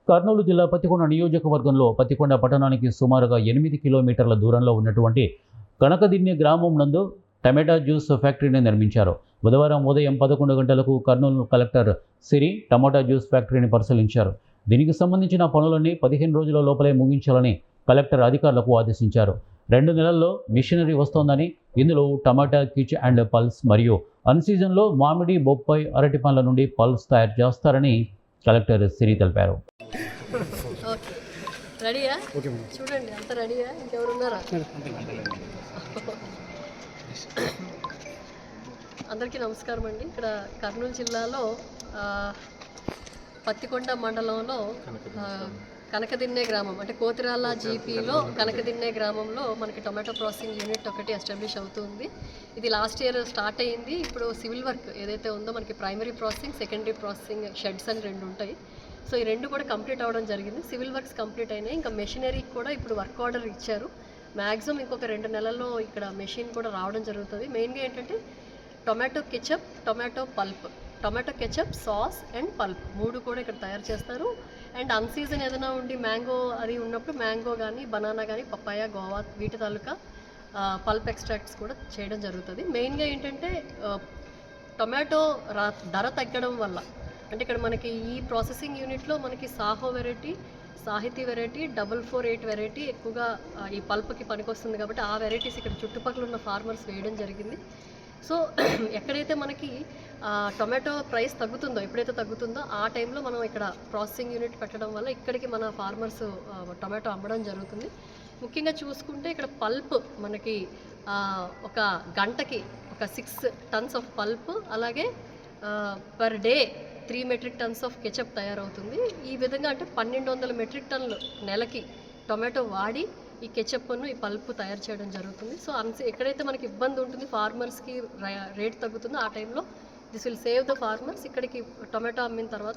కర్నూలు జిల్లా పత్తికొండ నియోజకవర్గంలో పత్తికొండ పట్టణానికి సుమారుగా 8 కిలోమీటర్ల దూరంలో ఉన్నటువంటి కనకదిన్నె గ్రామం నందు టమాటా జ్యూస్ ఫ్యాక్టరీని నిర్మించారు. బుధవారం ఉదయం 11 గంటలకు కర్నూలు కలెక్టర్ సిరి టమాటా జ్యూస్ ఫ్యాక్టరీని పరిశీలించారు. దీనికి సంబంధించిన పనులన్నీ 15 రోజుల లోపలే ముగించాలని కలెక్టర్ అధికారులకు ఆదేశించారు. 2 నెలల్లో మిషనరీ వస్తోందని, ఇందులో టమాటా కిచ్ అండ్ పల్స్ మరియు అన్సీజన్లో మామిడి, బొప్పాయి, అరటి పండ్ల నుండి పల్స్ తయారు చేస్తారని కలెక్టర్ సిరి తెలిపారు. రెడీయా? చూడండి అంత రెడీయా? ఇంకెవరున్నారా? అందరికీ నమస్కారం అండి. ఇక్కడ కర్నూలు జిల్లాలో పత్తికొండ మండలంలో కనకదిన్నె గ్రామం అంటే కోతిరాల జీపీలో కనకదిన్నె గ్రామంలో మనకి టొమాటో ప్రాసెసింగ్ యూనిట్ ఒకటి ఎస్టాబ్లిష్ అవుతుంది. ఇది లాస్ట్ ఇయర్ స్టార్ట్ అయ్యింది. ఇప్పుడు సివిల్ వర్క్ ఏదైతే ఉందో మనకి primary processing, secondary processing sheds అని 2 ఉంటాయి. సో ఈ 2 కూడా కంప్లీట్ అవ్వడం జరిగింది. సివిల్ వర్క్స్ కంప్లీట్ అయినాయి. ఇంకా మెషినరీకి కూడా ఇప్పుడు వర్క్ ఆర్డర్ ఇచ్చారు. మ్యాక్సిమం ఇంకొక 2 నెలల్లో ఇక్కడ మెషిన్ కూడా రావడం జరుగుతుంది. మెయిన్గా ఏంటంటే tomato ketchup, tomato pulp, tomato ketchup, sauce and pulp 3 కూడా ఇక్కడ తయారు చేస్తారు. అండ్ అన్సీజన్ ఏదైనా ఉండి మ్యాంగో అది ఉన్నప్పుడు మ్యాంగో కానీ, బనానా కానీ, పప్పాయ, గోవా వీటి తాలూకా పల్ప్ ఎక్స్ట్రాక్ట్స్ కూడా చేయడం జరుగుతుంది. మెయిన్గా ఏంటంటే టొమాటో ధర తగ్గడం వల్ల అంటే ఇక్కడ మనకి ఈ ప్రాసెసింగ్ యూనిట్లో మనకి సాహో వెరైటీ, సాహితీ వెరైటీ, 448 వెరైటీ ఎక్కువగా ఈ పల్ప్కి పనికొస్తుంది కాబట్టి ఆ వెరైటీస్ ఇక్కడ చుట్టుపక్కల ఉన్న ఫార్మర్స్ వేయడం జరిగింది. సో ఎక్కడైతే మనకి టొమాటో ప్రైస్ తగ్గుతుందో, ఎప్పుడైతే తగ్గుతుందో ఆ టైంలో మనం ఇక్కడ ప్రాసెసింగ్ యూనిట్ పెట్టడం వల్ల ఇక్కడికి మన ఫార్మర్స్ టొమాటో అమ్మడం జరుగుతుంది. ముఖ్యంగా చూసుకుంటే ఇక్కడ పల్ప్ మనకి ఒక గంటకి ఒక 6 టన్స్ ఆఫ్ పల్ప్, అలాగే per day 3 metric tons of ketchup తయారవుతుంది. ఈ విధంగా అంటే 1200 మెట్రిక్ టన్నులు నెలకి టొమాటో వాడి ఈ కెచప్ను, ఈ పల్ప్ తయారు చేయడం జరుగుతుంది. సో ఎక్కడైతే మనకి ఇబ్బంది ఉంటుంది, ఫార్మర్స్కి రేట్ తగ్గుతుందో ఆ టైంలో this will save the farmers. ఇక్కడికి టొమాటో అమ్మిన తర్వాత